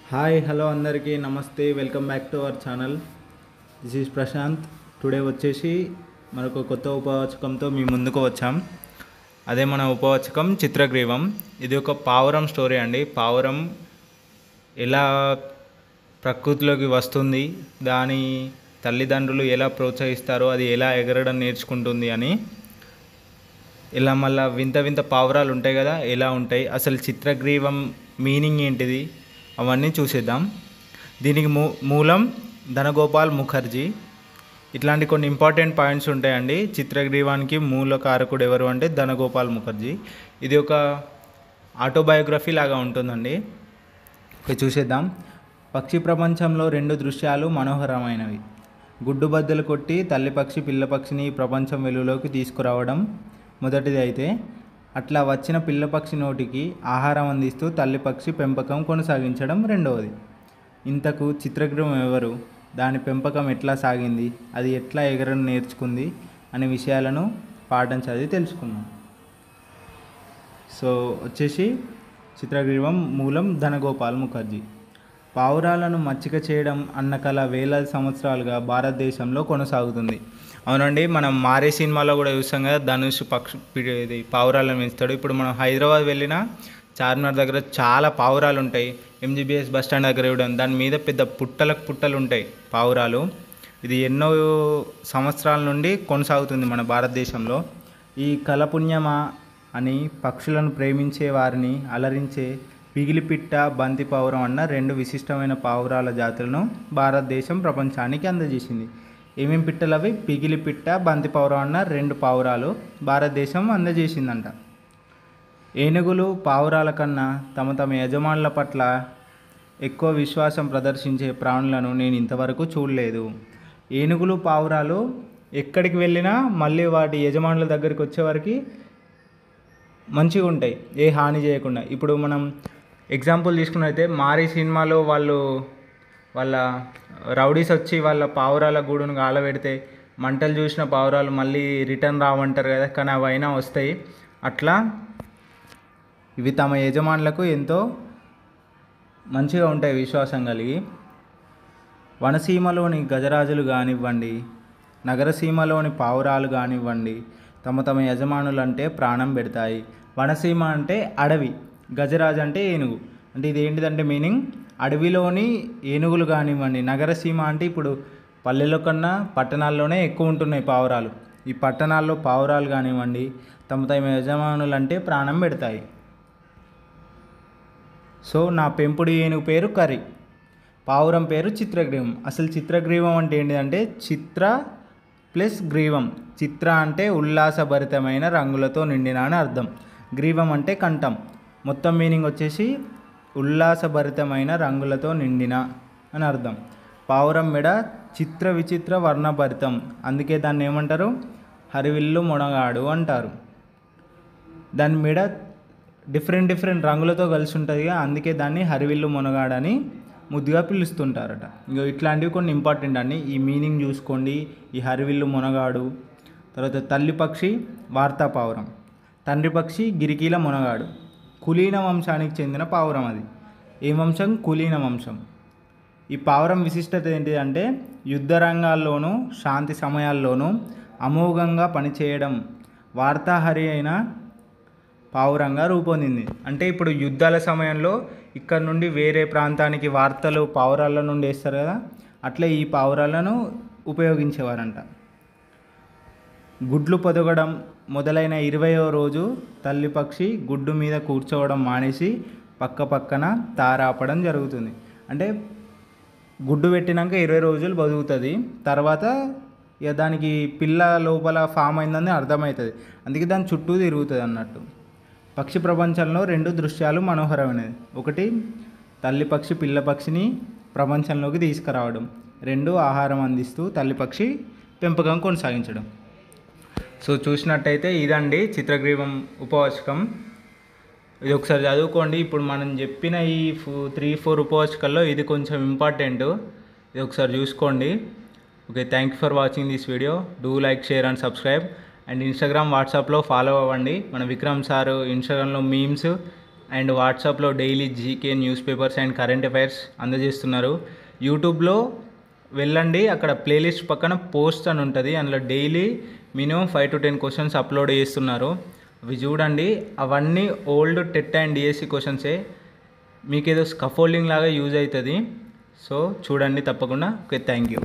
Hi hello అందరికీ నమస్తే, welcome back to our channel. This is Prashant. Today వచ్చేసి మనకు కొత్త ఉపవాచకంతో మీ ముందుకు వచ్చాం. అదే మన ఉపవాచకం చిత్రగ్రీవం. ఇది ఒక పావురం స్టోరీ అండి. పావురం ఎలా ప్రకృతిలోకి వస్తుంది, దాని తల్లిదండ్రులు ఎలా ప్రోత్సహిస్తారో, అది ఎలా ఎగరడం నేర్చుకుంటుంది అని, ఇలా మళ్ళీ వింత వింత పావురాలు ఉంటాయి కదా, ఎలా ఉంటాయి, అసలు చిత్రగ్రీవం మీనింగ్ ఏంటిది, అవన్నీ చూసేద్దాం. దీనికి మూలం ధనగోపాల్ ముఖర్జీ. ఇట్లాంటి కొన్ని ఇంపార్టెంట్ పాయింట్స్ ఉంటాయండి. చిత్రగ్రీవానికి మూల కారకుడు ఎవరు అంటే ధనగోపాల్ ముఖర్జీ. ఇది ఒక ఆటోబయోగ్రఫీ లాగా ఉంటుందండి. చూసేద్దాం. పక్షి ప్రపంచంలో రెండు దృశ్యాలు మనోహరమైనవి. గుడ్డుబద్దలు కొట్టి తల్లి పక్షి పిల్ల పక్షిని ప్రపంచం వెలుగులోకి తీసుకురావడం మొదటిది అయితే, అట్లా వచ్చిన పిల్లపక్షి నోటికి ఆహారం అందిస్తూ తల్లిపక్షి పెంపకం కొనసాగించడం రెండవది. ఇంతకు చిత్రగ్రీవం ఎవరు, దాని పెంపకం ఎట్లా సాగింది, అది ఎట్లా ఎగరడం నేర్చుకుంది అనే విషయాలను పాఠం చదివి తెలుసుకుందాం. సో వచ్చేసి చిత్రగ్రీవం మూలం ధనగోపాల్ ముఖర్జీ. పావురాలను మచ్చిక చేయడం అన్న కళ వేలాది సంవత్సరాలుగా భారతదేశంలో కొనసాగుతుంది. అవునండి, మనం మారే సినిమాలో కూడా చూస్తాం కదా, ధనుష్ ఇది పావురాలను పెంచుతాడు. ఇప్పుడు మనం హైదరాబాద్ వెళ్ళినా చార్మినార్ దగ్గర చాలా పావురాలు ఉంటాయి. ఎంజీబీఎస్ బస్ స్టాండ్ దగ్గర ఇవ్వడం, దాని మీద పెద్ద పుట్టలు ఉంటాయి పావురాలు. ఇది ఎన్నో సంవత్సరాల నుండి కొనసాగుతుంది మన భారతదేశంలో. ఈ కళపుణ్యమా అని పక్షులను ప్రేమించే వారిని అలరించే పిగిలిపిట్ట, బంతి పావురం అన్న రెండు విశిష్టమైన పావురాల జాతులను భారతదేశం ప్రపంచానికి అందజేసింది. ఏమేం పిట్టలు అవి? పిగిలిపిట్ట, బంతి పావురం అన్న రెండు పావురాలు భారతదేశం అందజేసిందంట. ఏనుగులు పావురాల కన్నా తమ యజమానుల పట్ల ఎక్కువ విశ్వాసం ప్రదర్శించే ప్రాణులను నేను ఇంతవరకు చూడలేదు. ఏనుగులు పావురాలు ఎక్కడికి వెళ్ళినా మళ్ళీ వాటి యజమానుల దగ్గరికి వచ్చేవరకు మంచిగా ఉంటాయి, ఏ హాని చేయకుండా. ఇప్పుడు మనం ఎగ్జాంపుల్ తీసుకున్నైతే మారీ సినిమాలో వాళ్ళ రౌడీస్ వచ్చి వాళ్ళ పావురాల గూడును గాలబెడితే మంటలు చూసిన పావురాలు మళ్ళీ రిటర్న్ రావంటారు కదా, కానీ అవైనా వస్తాయి. అట్లా ఇవి తమ యజమానులకు ఎంతో మంచిగా ఉంటాయి విశ్వాసం కలిగి. వనసీమలోని గజరాజులు కానివ్వండి, నగరసీమలోని పావురాలు కానివ్వండి, తమ యజమానులంటే ప్రాణం పెడతాయి. వనసీమ అంటే అడవి, గజరాజు అంటే ఏనుగు. అంటే ఇది ఏంటిదంటే మీనింగ్, అడవిలోని ఏనుగులు కానివ్వండి. నగరసీమ అంటే ఇప్పుడు పల్లెల కన్నా పట్టణాల్లోనే ఎక్కువ ఉంటున్నాయి పావురాలు. ఈ పట్టణాల్లో పావురాలు కానివ్వండి తమ యజమానులు అంటే ప్రాణం పెడతాయి. సో నా పెంపుడు ఏనుగు పేరు కరి, పావురం పేరు చిత్రగ్రీవం. అసలు చిత్రగ్రీవం అంటే ఏంటిదంటే చిత్ర ప్లస్ గ్రీవం. చిత్ర అంటే ఉల్లాసభరితమైన రంగులతో నిండిన అని అర్థం. గ్రీవం అంటే కంఠం. మొత్తం మీనింగ్ వచ్చేసి ఉల్లాసభరితమైన రంగులతో నిండిన అని అర్థం. పావురం మెడ చిత్ర విచిత్ర వర్ణభరితం, అందుకే దాన్ని ఏమంటారు? హరివిల్లు మొనగాడు అంటారు. దాని మెడ డిఫరెంట్ రంగులతో కలిసి ఉంటుంది, అందుకే దాన్ని హరివిల్లు మొనగాడని ముద్దుగా పిలుస్తుంటారట. ఇంకో ఇట్లాంటివి కొన్ని ఇంపార్టెంట్ అండి, ఈ మీనింగ్ చూసుకోండి. ఈ హరివిల్లు మొనగాడు, తర్వాత తల్లి పక్షి వార్తా పావురం, తండ్రి పక్షి గిరికీల మొనగాడు. కులీన వంశానికి చెందిన పావురం. అది ఏ వంశం? కులీన వంశం. ఈ పావురం విశిష్టత ఏంటి అంటే యుద్ధ రంగాల్లోనూ శాంతి సమయాల్లోనూ అమోఘంగా పనిచేయడం వార్తాహరి అయిన పావురంగా రూపొందింది. అంటే ఇప్పుడు యుద్ధాల సమయంలో ఇక్కడ నుండి వేరే ప్రాంతానికి వార్తలు పావురాల నుండి వేస్తారు కదా, అట్లా ఈ పావురాలను ఉపయోగించేవారంట. గుడ్లు పొదగడం మొదలైన 20వ రోజు తల్లి పక్షి గుడ్డు మీద కూర్చోవడం మానేసి పక్కన తారాపడం జరుగుతుంది. అంటే గుడ్డు పెట్టినాక 20 రోజులు బతుకుతుంది, తర్వాత ఇక దానికి పిల్ల లోపల ఫామ్ అయిందని అర్థమవుతుంది, అందుకే దాని చుట్టూ తిరుగుతుంది అన్నట్టు. పక్షి ప్రపంచంలో రెండు దృశ్యాలు మనోహరమైనది. ఒకటి తల్లి పక్షి పిల్ల పక్షిని ప్రపంచంలోకి తీసుకురావడం, రెండు ఆహారం అందిస్తూ తల్లి పక్షి పెంపకం కొనసాగించడం. సో చూసినట్టయితే ఇదండి చిత్రగ్రీవం ఉపవాచకం. ఇది ఒకసారి చదువుకోండి. ఇప్పుడు మనం చెప్పిన ఈ 3-4 ఉపవాచకాల్లో ఇది కొంచెం ఇంపార్టెంట్, ఇది ఒకసారి చూసుకోండి. Okay, thank you for watching this video. Do like, share and subscribe. And Instagram, వాట్సాప్లో ఫాలో అవ్వండి. మన విక్రమ్ సార్ ఇన్స్టాగ్రామ్లో మీమ్స్ అండ్ వాట్సాప్లో daily GK news papers and current affairs అందజేస్తున్నారు. యూట్యూబ్లో వెళ్ళండి, అక్కడ ప్లేలిస్ట్ పక్కన పోస్ట్ అని ఉంటుంది, అందులో daily minimum 5 to 10 questions upload చేస్తున్నారు. అవి చూడండి. అవన్నీ ఓల్డ్ టెట్ అండ్ డిఎస్సి క్వశ్చన్సే, మీకు ఏదో స్కఫోల్డింగ్ లాగా యూజ్ అవుతుంది. సో చూడండి తప్పకుండా. Okay, thank you.